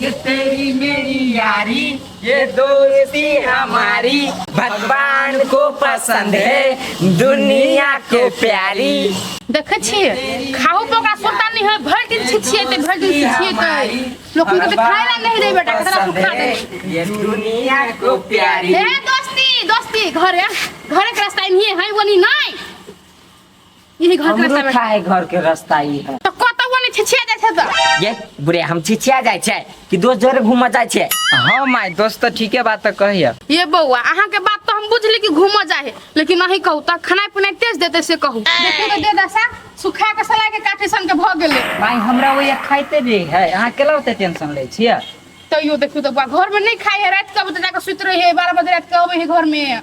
ये तेरी मेरी यारी, ये दोस्ती हमारी भगवान को पसंद है, दुनिया को प्यारी। देखे छिए खाओ पका सोता नहीं है, भर दिन छिछिए ते भर दिन छिछिए ते लोग को खाए ला नहीं दे बेटा, कितना सुखा दे। ये दुनिया को प्यारी। ए दोस्ती दोस्ती घरे घरे के रास्ता नहीं है वनी नहीं, यही घर के रास्ता है, घर के रास्ता ही है। तो कतो वनी छिछिया जाय छै त ये बुढ़े हम छिछिया जाय छै कि दोस्त जोरे घूम जाय छै। हां माय दोस्त तो ठीके बात त कहिया। ये बौआ अहाँ के बात तो हम बुझली कि घूम जाए, लेकिन नहीं कहू त खाना पीना तेज देते से कहू। देखियो तो दे दसा सुखा के सला के काटे सन के भ गेले। माय हमरा ओए खाइते भी है, अहाँ केला ओते टेंशन ले छियै। तइयो देखियो तो बा घर में नहीं खाए है, रात के बजे जाके सुत रहे है, 12 बजे रात के आवे है घर में।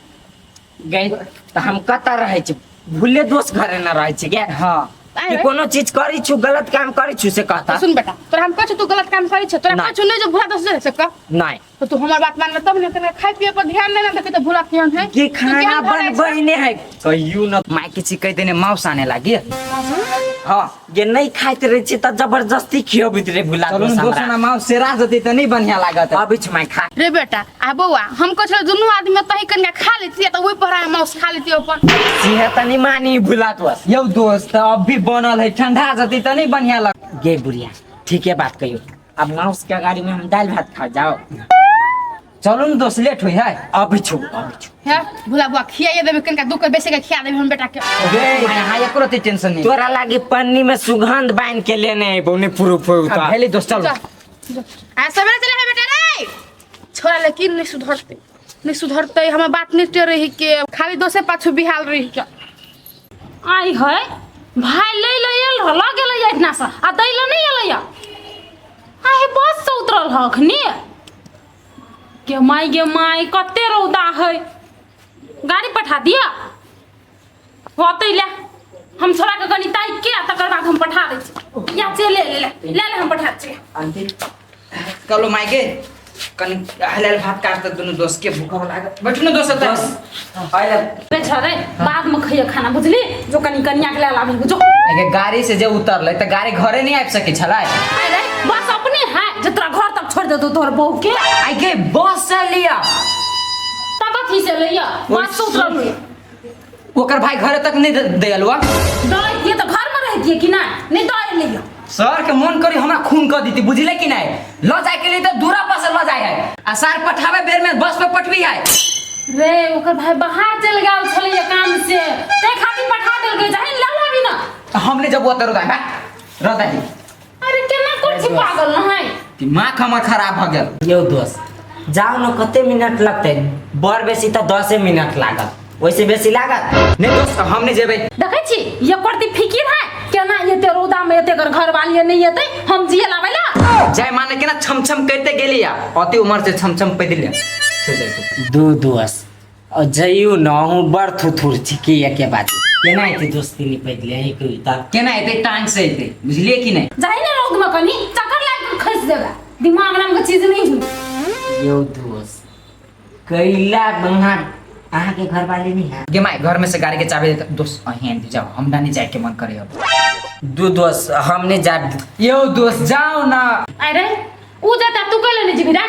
गई त हम कता रहै छी, भूले दोस्त घरे न रहै छी के। हां कि कोनो चीज करी छु, गलत काम करी छु से कहता। सुन बेटा तोरा हम कहै तू गलत काम करै छ, तोरा कहै छु नहीं जो भूला दोस्त रह सक नहीं, तो तू हमर बात मान तब न तने खाए पिए पर ध्यान नहीं देते तो भूला केहन है कि खाना बनबैने है कहियो न। माय किछि कहि देने माउस आने लागी। हां ये नहीं खाइत रहे छी त जबरदस्ती खियोबित रे भूला दोस्त हमरा। दोस्त ना माउस सेरा जति त नहीं बढ़िया लागत अभी छ माय खा रे बेटा। आ बौआ हम कहै छ दुनु आदमी तही कन्या खा लेती त ओइ पर माउस खा लेती अपन सेहत नहीं मानी भूला दोस्त। यौ दोस्त अभी बनल है ठंडा जति त नहीं बढ़िया लग। गे बुढ़िया ठीक है बात कहियो, अब माउस के गाड़ी में हम दाल भात खा जाओ। चलो न दोस्त लेट होई है, अभी छु है भूला बुआ खियाए देबे कनका दुख बेसे के खिया देबे हम बेटा के। गे हां एको रति टेंशन नहीं, तोरा लागी पन्नी में सुगंध बांध के लेने है बोने प्रूफ होई त हेली दोस्त चल। आ सवेरे चले है बेटा रे छोरा, लेकिन नहीं सुधरते हम बात नहीं टे रही के खाली दोसे पाछू बिहाल रही के। आई है भाई ले लेल हला गेले इतना सा आ दैल नहीं एले आइ बस से उतरल हखनी गे माई कते रौदा है, गाड़ी पठा दिया होते ले हम छोरा के गनी ताई के तकर बाद हम पठा दे छी। या से ले हम पठा छी। आंटी कलो माई के कनी हलाल भात काट त दुनु दोस्त के भूख लागत। बैठु न दोस्त त आइला रे छोरे बाद में खइए खाना बुझली, जो कनी कनिया के ले लाबी जो। आगे गाड़ी से जे उतरले त गाड़ी घरे नहीं आबि सके छलाय। अरे बस अपने है जे तोरा घर तक छोड़ दे दो तोर बहू के। आगे बस से लिया कथी से लिया बस से उतरल ओकर भाई घरे तक नहीं देलवा। दई ये तो घर में रहती है कि नहीं दई लिया। सर के मन करी हमरा खून कर दीती बुझले कि नहीं, ल जाए के लिए तो दूरा पर से ल जाए है आ सर पठावे बेर में बस में पठवी है। रे ओकर भाई बाहर चल गेल छले काम से ते खातिर पठा देल गए जाहि लला भी ना हमने जब वो तरो दाई रदा ही। अरे केना कर छी पागल न है, दिमाग हमर खराब भ गेल। यो दोस्त जाओ न कते मिनट लगते, बर बेसी त 10 मिनट लागत, वैसे बेसी लागत नहीं दोस्त हमने जेबे। देखे छी ये करती फिकिर है केना ये ते रोदा में ते घर वाली नहीं येते हम जिए लावेला जय माने के ना छम करते गेलिया अति उम्र से छम पैदल दू दोस्त और जइयो न हूं बड़ थुथुर छिकी एके बात केना एते दोस्ती नहीं पैदल है कोई त केना एते टांग से एते बुझलिए कि नहीं। जाई ना रोद में कनी चक्कर लाग के खस देबा, दिमाग नाम के चीज नहीं है। यो दोस्त कैला बंगा आहा के घर वाले नहीं है गे माय घर में से गाड़ी के चाबी देता दोस्त अहीं दे जाओ, हमरा नहीं जाए के मन करे अब। दू दोस्त हमने जा। यो दोस्त जाओ ना। अरे उ जाता तू कइले नहीं जीबी रे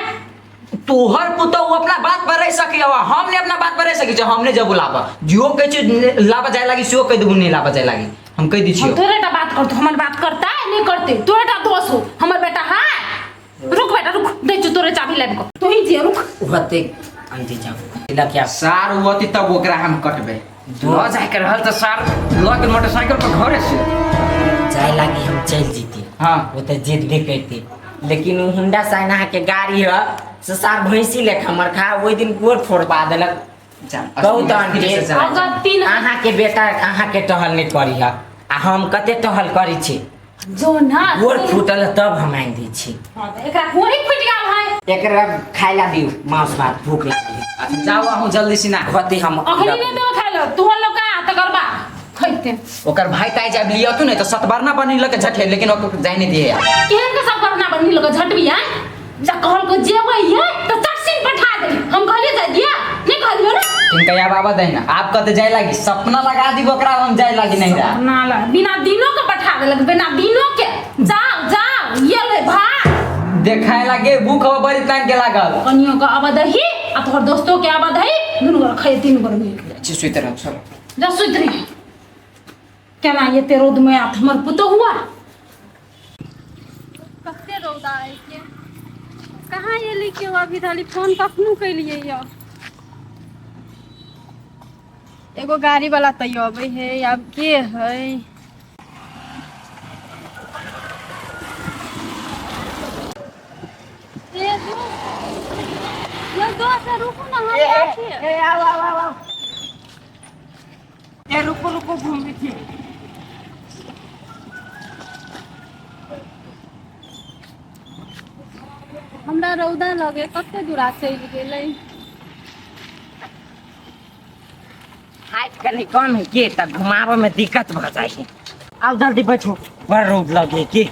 तोहर पुतो अपना बात पर रह सके हवा, हमने अपना बात पर रह सके जो हमने जब बुलावा जियो कह छ लावा जाए लागी सियो कह दबु नहीं लावा जाए लागी हम कह दी छियो। तोरेटा बात कर, तो हमर बात करता है नहीं करते तोरेटा दोस्त हो हमर बेटा है। रुक बेटा रुक दे जो तोरे चाबी लेब को तू ही जे रुक होते अंती जाओ इला क्या सार होती तब ओकरा हम कटबे ल जाए के रहल त सार ल के मोटरसाइकिल पर घरे से जाए लागी हम चल जीती। हां वो त जिद भी करती, लेकिन उ हुंडा साइना के गाड़ी है से सार भैंसी ले हमर खा ओइ दिन गोर फोड़बा देलक। कहू त अंती आहा के बेटा आहा के टहल नहीं करी है आ हम कते टहल करी छी जो ना गोर फूटल तब हम आइन दी छी। एकरा कोही फुट गेल है एकरा खाइला दियो मांस भात भूख लागी। जाओ आहू जल्दी से ना होती हम अखनी ने दो खाइलो तू लोग का त करबा खइते ओकर भाई ताई जब लिया तू नहीं तो सतबरना बनी लके झटे लेकिन ओकर जाय नहीं दिए केहन के सब करना बनी लोग झटबी है जा कहल को जेबै है तो तकसीन पठा दे हम कहलिए जा दिया नहीं कहलियो ना इनका या बाबा दे ना आप कहते जाय लागी सपना लगा दी ओकरा हम जाय लागी नहीं रहा ना ला बिना दिनों के पठा दे लग बिना दिनों के जाओ जाओ ये ले भाग देखाय लागे भूख अब बड़ी तान के लागल कनियो का आवाज ही आ तोहर दोस्तों के आवाज है दुनु गोर खाए तीन गोर मिल के अच्छी सुई तरह चलो जा सुत रही क्या ना ये तेरो में आत हमर पुतो हुआ कते रौदा है के कहाँ ये लिखे हो अभी थाली फोन कखनू कैलिए यो एगो गाड़ी वाला तो अबे है अब के है ये दो से रुको ना हम ए आओ ए रुको घूम भी थी हमरा रौदा लगे कते दूरा चल गेलै हाइट कनी कम है के त घुमावे में दिक्कत भ जाय है अब जल्दी बैठो बड़ रोड लगे के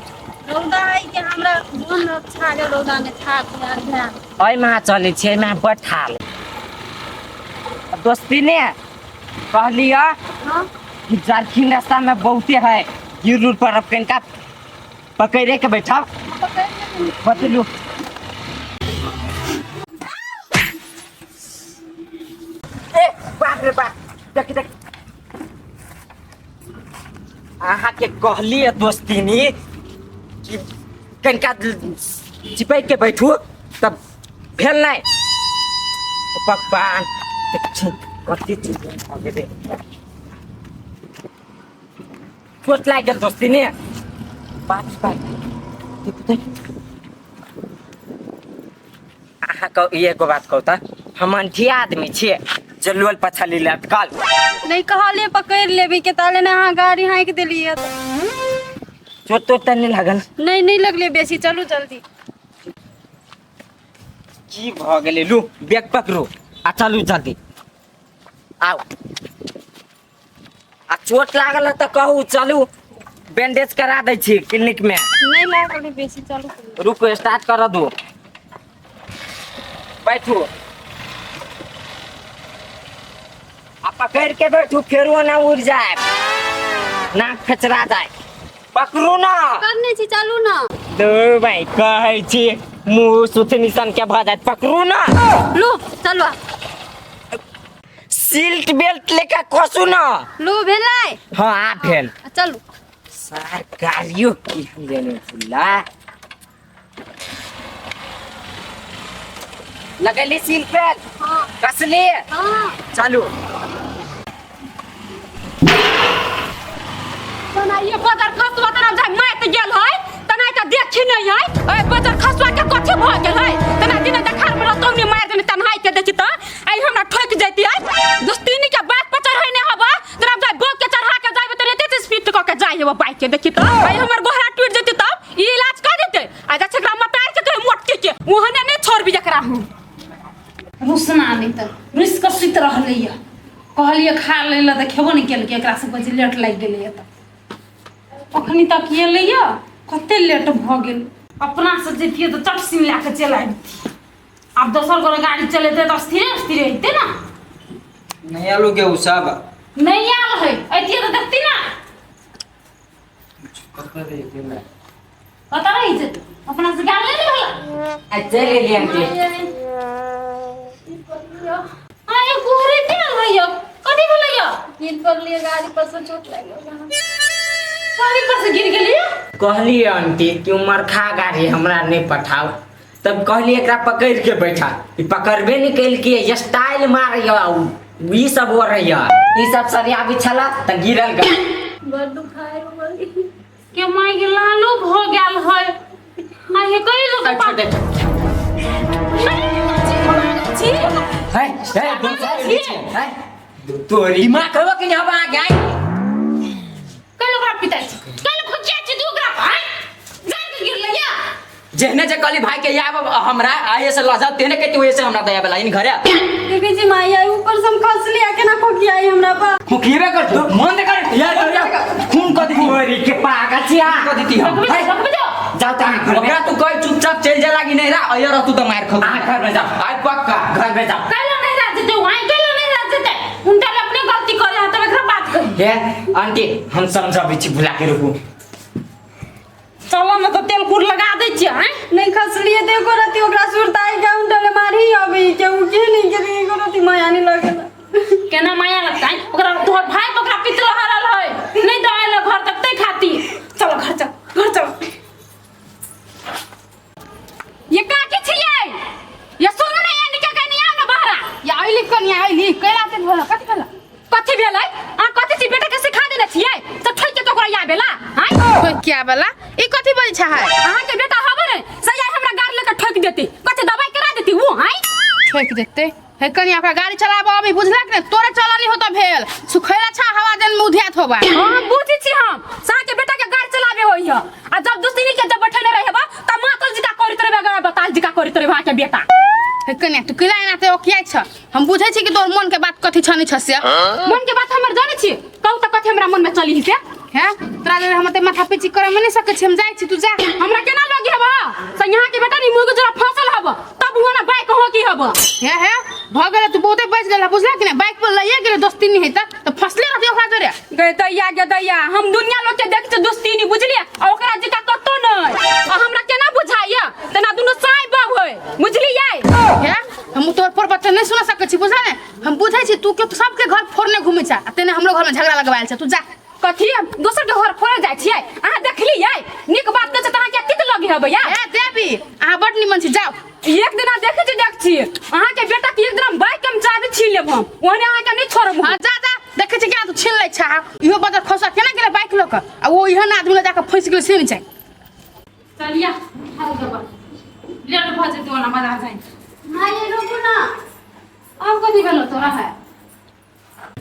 रौदा है कि हमरा मन अच्छा गेल रौदा में था यार ध्यान ओइ मा चले छे मैं बैठाल दोस्ती ने कहलिया हां कि झारखंड रास्ता में बहुते है ये रूट पर अब कनका पकड़े के बैठा बतलू ए बाप रे बाप देख आहा के कहली दोस्ती नी कि कनका चिपै के बैठू तब भेल नहीं भगवान कति चीज आगे दे चोट लाग गेल दोस्ती ने बात अहाँ को एगो बात कहू त हम अंठी आदमी छियै जे लोल पछाली लटकल नहीं कहले पकड़ लेबी के ताले ने अहाँ गाड़ी हाँक देलिए चोट तो नहीं लागल नहीं लगले बेसी चलू जल्दी की भ गेलै लू बैग पकड़ू आ चलू जल्दी आओ आ चोट लागल त कहू चलू बैंडेज करा दै छी क्लिनिक में नहीं लागले बेसी चलू रुको स्टार्ट कर दो बैठू आ पकड़ के बैठू फेरो ना उड़ जाए नाक खचरा जाए पकड़ू ना करने छी चलू ना दो भाई कहै छी मुंह सुथनी सन के भ जात पकड़ू ना लो चलो सीट बेल्ट लेके कसू ना लो भेलै हां आ भेल चलू सरकारियों की लेने फुल्ला लगली सील बेल्ट हां कसली हां चलू तना ये बदर खसवा तना जाय मात गेल है तना का देखि नहीं है ए बदर खसवा के कथि भ गेल है तना दिन देखार में रहतौ ने मार देने तना के देखि त आई हमरा ठोक जैती है दोस्तीनी के बात पर चढ़ै ने हबा तना जाय बोक के चढ़ा के जाय त एते स्पीड क के जाय हे बाइक के देखि त आई हमर गोहरा टूट जैती तब ई इलाज कर देते आ जा छकरा मतार के कहे मोटके के ओहने ने छोड़ भी जकरा हूं रुसना नहीं त रिस्क सित रहलैया कहलिए खा लेला त खेबो नहीं केल के एकरा से बजे लेट लाग गेलै त अखनी तक ये लैया कते लेट भ गेल अपना से जतिए तो चट सिम ला के चला आबती अब दोसर गोरे गाड़ी चलेते तो स्थिर रहते ना नहीं आलू के उसाब नहीं आल है ऐतिए तो देखती ना पता रही जे अपना से गाड़ी ले होला अच्छा ले लिया आंटी आए गोरे के भैया कथि भलैया गिर कर लिए गाड़ी पर से चोट लग गया गाड़ी पर से गिर गेली कहली आंटी कि उमर खा गाड़ी हमरा नहीं पठाओ तब कहली एकरा पकड़ के बैठा ई पकड़बे नहीं कैल के स्टाइल मारैया ई सब हो रहिया ई सब सरिया बिछला त गिरल ग बड़ दुखाए बोली के माई के लालो भ गेल है आ हे कई लोग छोटे है तोरी दिमाग करबो कि अब आ गई कई लोग पिता कई लोग क्या छी दू ग्राफ है जान के गिर लैया जेहने जे कली भाई के याब हमरा आए से लजा तेने के तू ऐसे हमरा दया बला इन घरे देखे जी माई आई ऊपर से हम खस लिया के ना खोकी आई हमरा पा खुखीबे कर तू मन दे कर यार खून क दी तोरी के पागा छिया क दीती हम जाओ ता ओकरा तू कोई चुपचाप चल जा लागी नहीं रा अयर तू तो मार खा घर में जा आज पक्का घर में जा कल नहीं राजते वहीं कल नहीं राजते उनका अपने गलती करे है तो एकरा बात कर हे आंटी हम समझा बिछि भुला के रुकू चलो ना तो तेल कुर लगा दे छियै हैं? नहीं खसलिए देखो रती ओकरा सुरताई के उंटले मारी अभी के उके नहीं के देखो रती माया नहीं लगेला केना माया लगता है ओकरा तोहर भाई के ओकरा पितला हरल है नहीं दवाई ले घर तक तै खाती चलो घर चल ये का के छियै ये सुनु ने ये निके कनी आउ न बहरा ये आइली कनी आइली कैला ते भला कथी भेलै आ कथी छी बेटा के सिखा देने छियै त ठोक के तोकरा या बेला हैं कोई क्या वाला ई कथी बोल छै है अहाँ के बेटा हबे रे सही हमरा गाड़ी लेके ठोक देती कथी दवाई करा देती वो हैं ठोक देते है कनी आपका गाड़ी चलाबो अभी बुझला कि तोरे चलानी होता भेल सुखैला छा हवा देन मुधियात होबा हां बुझी छी हम सा के बेटा के गाड़ी चलाबे होइया आ जब दुसरी के जब बैठले रहबा त मातल जी का करित रहबा बताल जी का करित रहबा के बेटा है कनी तू किला एना ते ओकिया छ हम बुझै छी कि तोर मन के बात कथी छनी छ से मन के बात हमर जाने छी कहू त कथी हमरा मन में चली से है तोरा ले हम ते माथा पिची करे में नहीं सकै छी हम जाय छी तू जा हमरा केना लगी हबा से यहाँ के बेटा नी मुर्ग जरा फसल हबा तब हुआ ना बाइक हो की हबा है भ गेले तू बहुते बच गेला बुझला कि नहीं बाइक पर लइए गेले दोस्ती नहीं है त फसले रहती ओकरा जरे गए दैया हम दुनिया लोग के देख के दोस्ती नहीं बुझलिए आ ओकरा जिका कतो नहीं आ हमरा केना बुझाइया तना दुनु साई बाब होय बुझलिए है हम तोर पर बच्चा नहीं सुना सकै छी बुझला ने हम बुझै छी तू के तो सबके घर फोड़ने घुमै छ तेने हमरो घर में झगड़ा लगवायल छ तू जा कथी दोसर के घर फोड़ जाय छियै अहाँ देखलियै निक बात के त अहाँ के कित लगे हबे या ए देवी अहाँ बड निमन छी जाओ एक दिन देखे छी देख छी अहाँ के बेटा के एक दिन बाइक के चाबी छीन लेब हम ओने अहाँ के नहीं छोड़ब हां जा देखे छी केना तू छीन लै छ इहो बदर खोसा केना गेले बाइक ल के आ वो इहन आदमी ल जाके फंस गेले से नहीं छै चलिया हाल देबा लेट भ जेतौ ना मजा जाय माये रुको ना अब कथी भेलो तोरा है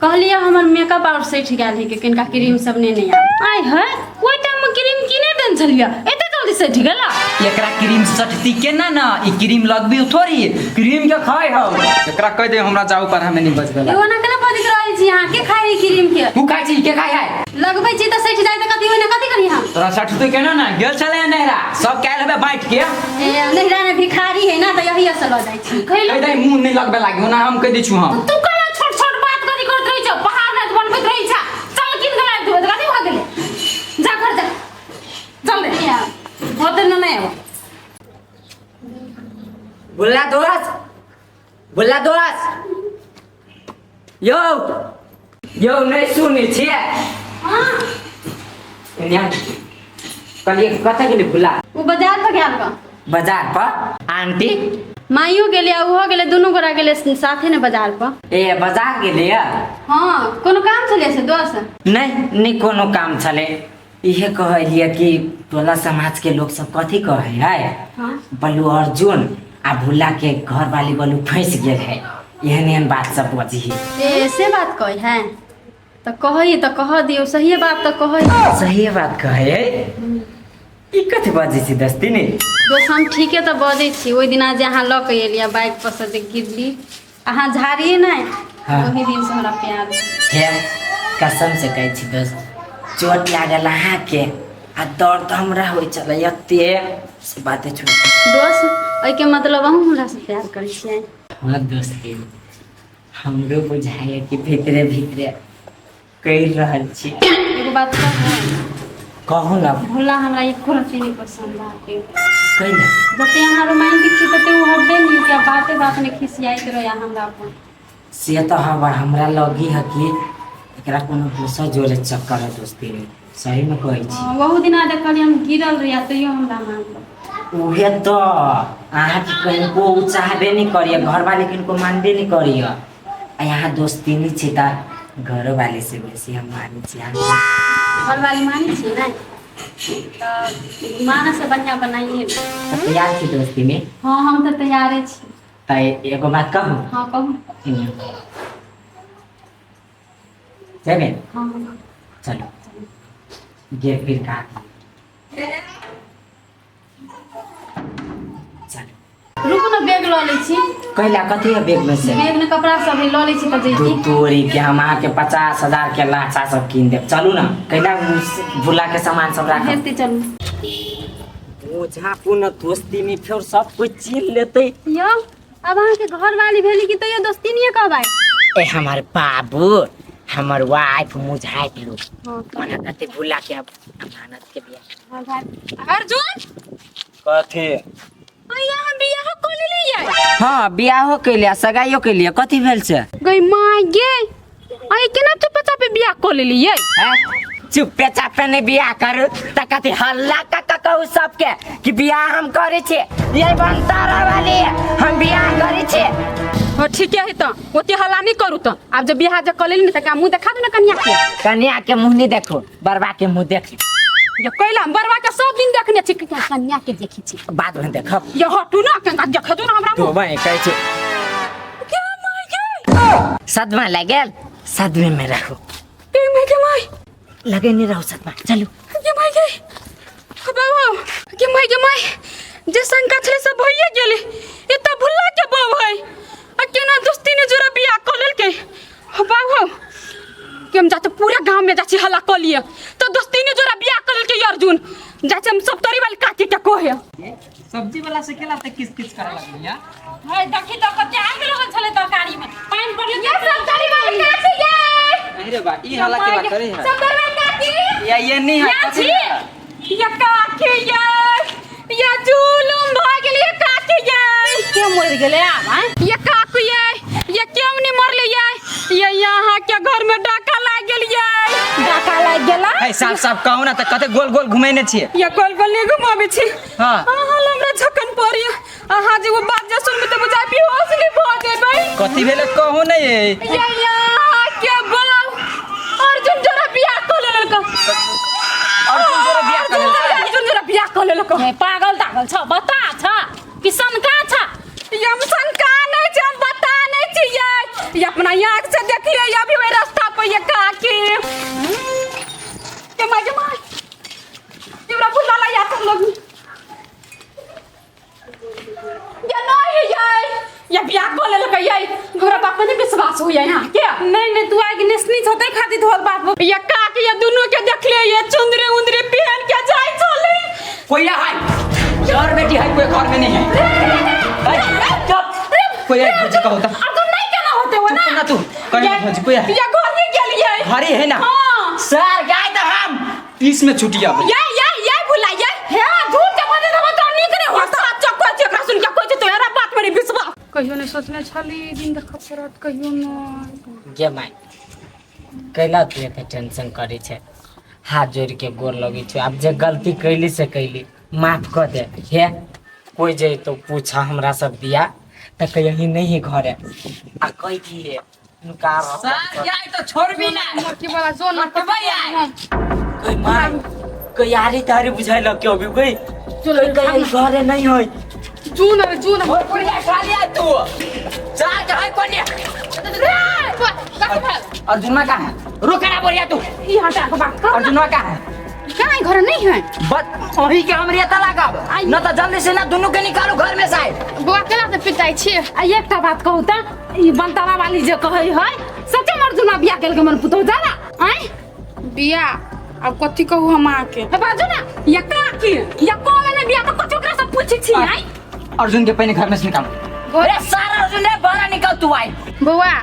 कहलिए हमर मेकअप और सेट गेल है कि किनका क्रीम सब नहीं आ आय है ओइ टाइम में क्रीम किने देन छलिया एते जल्दी से ठीक गेला एकरा क्रीम सटती केना ना ई क्रीम लगबी थोड़ी क्रीम के खाय हो एकरा कह दे हमरा जाऊ पर हमें नहीं बच गेला एगो ना केना बदिक रहै छी अहाँ के खाइ क्रीम के तू खाय छी के खाय है लगबै छी त सेट जाय त कथी होय ना कथी करी हम तोरा सटते केना ना गेल छले नहरा सब कैल हबे बैठ के ए नहिरा में भिखारी है ना त यही असल हो जाय छी कह दे मुंह नहीं लगबे लागी ना हम कह दै छु हम तू कला छोट छोट बात करी करत रही छ पहाड़ ना बनबैत रही छ चल किन गला तू कथी भ गेले जा घर जा चल दे होते ना नहीं हो बोला दोस्त यो नहीं सुनी छिए हां कन्या कलिए कथा गेली बुला वो बाजार पर गेल बा बाजार पर आंटी माइयो गेले आ उहो गेले दुनू गोरा गेले साथे ने बाजार पर ए बाजार गेली है हां कोनो काम छले से दोस्त नहीं कोनो काम छले इहे कहलिए कि टोला समाज के लोग सब कथी कहे है हां बलू अर्जुन आ भूला के घर वाली बलू फंस गेल है एहन बात सब बजी ऐसे बात कही है तो कह दियो सही बात तो कही सही बात कहे ई कथी बजी छी दस्ती ने दोस्त हम ठीके तो बजै छी ओइ दिना जे अहाँ ल के एलिया बाइक पर से जे गिरली अहाँ झाड़िए नहीं हाँ। वही दिन से हमरा प्यार है कसम से कहै छी दोस्त चोट लागल अहाँ के आ दर्द हमरा होय चले एते से बातें छोड़ दोस्त ओइ के मतलब हम हमरा से प्यार करै छियै हाँ दोस्त हमरो बुझाइए कि भीतरे भीतरे कह रहल छी एगो बात कहू ना भोला हमरा एको रति नहीं पसंद आके कहिला जते अहाँ रोमांटिक छी तते वो हबे नहीं कि बाते बात में खिसियाइत रहे हमरा अपन से तो हवा हमरा लगी है कि एकरा कोनो दूसरा जोरे चक्कर है दोस्ती में सही में कहै छी बहुत दिन आदे कली हम गिरल रहिया तैयो हमरा मान उहे तो अहाँ की कहीं को चाहबे नहीं करिए घर वाले किनको मानबे नहीं करिए आ यहाँ दोस्ती नहीं छी ता घर वाले से बेसी हम मानी छी घर वाली मानी छी ना तो माना से बढ़िया बनाइए तैयार छी दोस्ती में हाँ हम तो तैयारे छी त एगो बात कहूँ हाँ कहू चले हाँ चलो गे फिर का चलो रुक ना बैग ल लै छी कहला कथी है बैग में से बैग में कपड़ा सब ल लै छी त तू जैती तोरी के हम आके 50,000 के लाचा सब कीन देब चलू ना कहला भूला के सामान सब राख हेती चलू ओझा पुन दोस्ती में फिर सब कुछ छीन लेते यो अब अहाँ के घर वाली भेली कि तैयो दोस्ती नहीं कहबै ए हमारे बाबू हमर वाइफ मुझाइत लोग हाँ मना करते भूला के अब अमानत के बिया हाँ भाई अर्जुन कथी यहाँ बियाह कर लिए हाँ बियाहो के लिए सगाइयो के लिए कथी भेल से गई माँ गे आई केना चुप चापे बियाह कर लिए चुपे चापे नहीं बियाह करू त कथी हल्ला का कहू सबके कि बियाह हम करे छे ये बनतारा वाली हम बियाह करे छे हो ठीक है तो ओते हल्ला नहीं करू तो अब जब बियाह जब कर लेली त का मुंह देखा दू ना कन्या के कन्या के मुंह नहीं देखो बरबा के मुंह देख ये कहला हम बरवा के सब दिन देखने छी कन्या के देखी छी बाद में देखब ये हटू ना के देख दू ना हमरा तो भाई कहै छे क्या माय गे सदमा लागल सदमे में रखो के माय लगे नहीं रहो सदमा चलो के माय गे बाबा के माय जे शंका छले सब भइए गेले ए त भुल्ला के बाब है आ केना दोस्ती ने जोरा बियाह कर लेल के बाबा कि हम जाते पूरा गांव में जाची हल्ला कर लिए तो दोस्ती ने जोरा बियाह कर लेल के अर्जुन जाचे हम सब तरी वाली काटी के कोहे सब्जी वाला से केला त किस किस करे लगलिया है देखी तो कते आग लगल छले तरकारी में पानी पड़ले ये सब तरी वाली काटी ये नहीं रे बा ई हाला केला करे है सब तरी वाली काटी ये नहीं है या छी ये काटी ये जुलुम भ गेल ये काटी के मर गेले आब ये काकू ये क्यों नहीं मरले ये यहाँ के घर में डाका लाग गेल ये डाका लाग गेला है साफ साफ कहू ना त कते गोल गोल घुमेने छिए ये गोल गोल नहीं घुमाबे छी हां हमरा झकन पड़ी अहाँ जे वो बात जे सुनबे त बुझा बेहोश नहीं भ जेबै कथी भेले कहू नहीं ये यहाँ के बोलाऊ अर्जुन जोरा बियाह कर लेलक अर्जुन जोरा बियाह कर लेलक अर्जुन जोरा बियाह कर लेलक ए पागल तागल छ बता छ किसन का छ हम शंका नहीं छै हम बता नहीं छी ये अपना आँख से देखिए ये अभी वही रास्ता पर ये काकी के माय तेरा बुला ला या तुम लोग ये नहीं ये बियाह कर लेलक ये घोड़ा बाप ने विश्वास हुई है यहाँ के नहीं तू आगे निस्नी होते खाती धोल बाप ये काकी ये दोनों के देख ले ये चुंदरी उंदरी पहन के जाई चले कोई है और बेटी है कोई घर में नहीं है कोई है भौजी का होता अर्जुन नहीं केना होते हो ना ना तू कहीं भौजी कोई है ये घर में के लिए घरे है ना हां सर गाय तो हम 30 में छुट्टी अब ये भुला ये हां झूठ के बजे तो तो नहीं करे होता चक्को चक्रा सुन के कोई तो यार बात मेरी विश्वास कहियो नहीं सोचने छली दिन देख परत कहियो न गे माय कैला तू एते टेंशन करे छे हाथ जोड़ के गोर लगी छे अब जे गलती कैली से कैली माफ कर दे हे कोई जे तो पूछा हमरा सब दिया त कहीं नहीं घर है आ कही थी रे नुका सर गाय तो छोड़ भी ना मोटी वाला जो न कोई मार कोई यारी तारी बुझाई लग क्यों भी कोई चलो कहीं घर है नहीं होई जून और बढ़िया खा लिया तू चार का है कोने अर्जुन का है रुकना बढ़िया तू ई हटा के बात कर अर्जुन का है कहां घर नहीं है बस वही के हमरे तला का न तो जल्दी से ना दोनों के निकालो घर में से बुआ केला से पिटाई छी आ एकटा बात कहू त ई बनतारा वाली जे कहै है सच्चे अर्जुन बियाह केल के मन पुतो जाला आय बिया अब कथी कहू हम आके ए बाजू ना या काकी या कोले ने बियाह तो कछु ओकरा से पूछी छी आय अर्जुन के पहले घर में से निकालो अरे सारा अर्जुन ने बाहर निकाल तू आई बुआ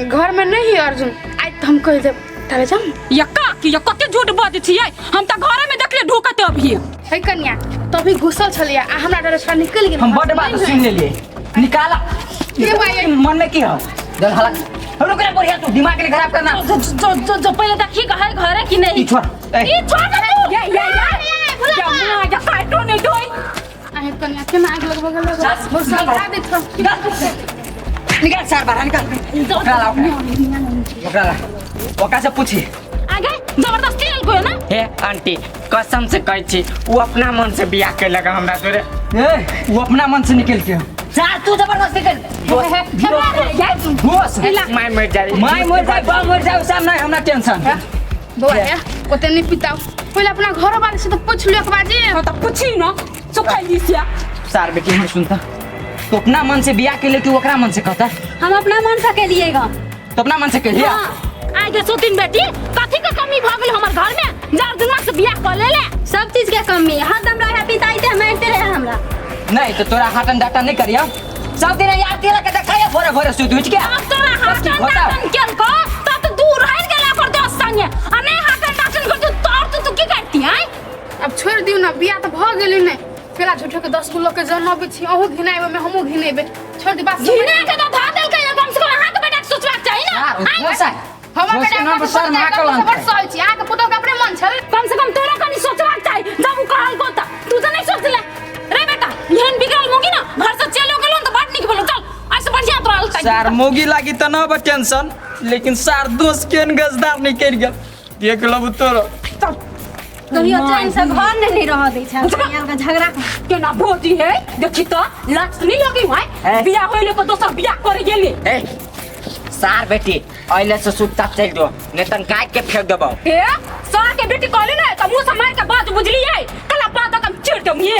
घर में नहीं है अर्जुन आज तो हम कह दे तारे जाम या काकी या कते झूठ बाजै छी हम त घरे में देखले ढुकत अभी है कन्या तभी घुसल छलिया आ हमरा डर से निकल गेल हम बड़ बात सुन ले लिए निकाला ये भाई मन में की हो जल हला रुक रे बढ़िया तू दिमाग के खराब करना जो पहले देखी कहे घरे कि नहीं ई छोड़ ई छोड़ तू या या काटो नहीं दोई आहे कन्या के नाग लगभग लग बस लगा दे तो निकाल सार बाहर निकाल निकाल ओका से पूछी आगे जबरदस्ती लेल कोई ना हे आंटी कसम से कहै छी वो अपना मन से बियाह के लगा हमरा तोरे ए वो अपना मन से निकल के चार तू जबरदस्ती कर बस माय मर जाए माय मर जाए बा मर जाए सब नहीं हमरा टेंशन बुआ है ओते नहीं पिताओ पहले अपना घर वाले से तो पूछ लियो के बाजी तो पूछी ना सुखाई दिसिया सार बेटी हम सुनता तो अपना मन से बियाह के लिए तू ओकरा मन से कहता हम अपना मन से के लिएगा तो अपना मन से कह लिया आगे सोतिन बेटी कथी का कमी भ गेल हमर घर में जार दुनिया से बियाह कर ले सब चीज के कमी है हरदम रहे पिताई ते मारते रहे हमरा नहीं तो तोरा हाटन डाटा नहीं करिया सब दिन यार तेरा के देखाया भोरे भोरे सुत उठ के अब तोरा हाटन डाटन केल को तो दूर रह गेला कर दो संगे अने हाटन डाटन कर तू की करती है अब छोड़ दियो ना बिया तो भ गेली ने केला झूठे के 10 किलो के जनबे छी अहू घिनाइबे में हमहू घिनेबे छोड़ दे बात घिने के तो धा देल के कम से कम अहाँ के बेटा के सोचबाक चाही ना हो सर हमर सोच के बेटा नाम पर सर महाकल सब सहै छी आके पुतो के अपने मन छै कम से कम तोरा कनी सोचबाक चाही जब उ कहल को त तू तो नहीं सोचले रे बेटा यहन बिगड़ल मोगी ना घर से चलो गेलो त बात नहीं बोलो चल ऐसे बढ़िया तो रहल ताई सार मोगी लागी त ना बा टेंशन लेकिन सार दोस्त केन गजदार नहीं कर गेल देख लब तोरो कहियो चैन से घर नहीं रह दै छै यार का झगड़ा केना भोजी है देखी तो लाज नहीं लगी भाई बियाह होइले को दोसर बियाह करे गेली ए सार बेटी अइले से सुत्ता चल दो नहीं तन काट के फेंक देबो ए सर के बेटी कहली ना त मुंह से मार के बात बुझली है कला बात का चिर दम ये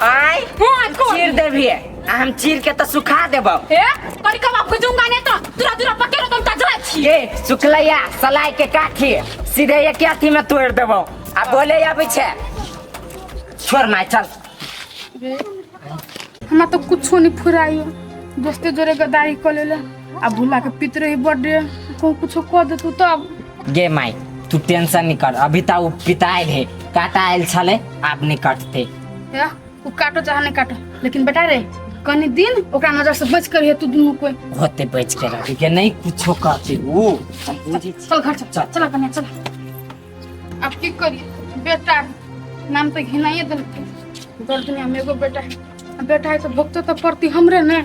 आई हां चीर देबी हम चीर के तो सुखा देबो ए करी कब आपको दूंगा नहीं तो तुरा तुरा पके तुम तजला छी ये सुखलैया सलाई के काठी सीधे एक अथी में तोड़ देबो आ बोले आबै छै छोड़ माय चल हमरा तो कुछो नहीं फुराइयो दोस्ते जोरे गदारी क लेले आ भूला के पित रही बर्थडे को कुछो क दे तू तब गे माय तू टेंशन नहीं कर अभी तो वो पिताइल है काटा आयल छले आप नहीं काटते या उ काटो चाहे नहीं काटो लेकिन बेटा रे कनी दिन ओकरा नजर से बच कर तू दुनू कोई होते बच के रह के नहीं कुछो करते वो चल घर चल चल कन्या चल अब की करिए बेटा नाम तो घिनाइए दिल दर दुनिया में एगो बेटा है बेटा है तो भुगतो तो पड़ती हमरे ने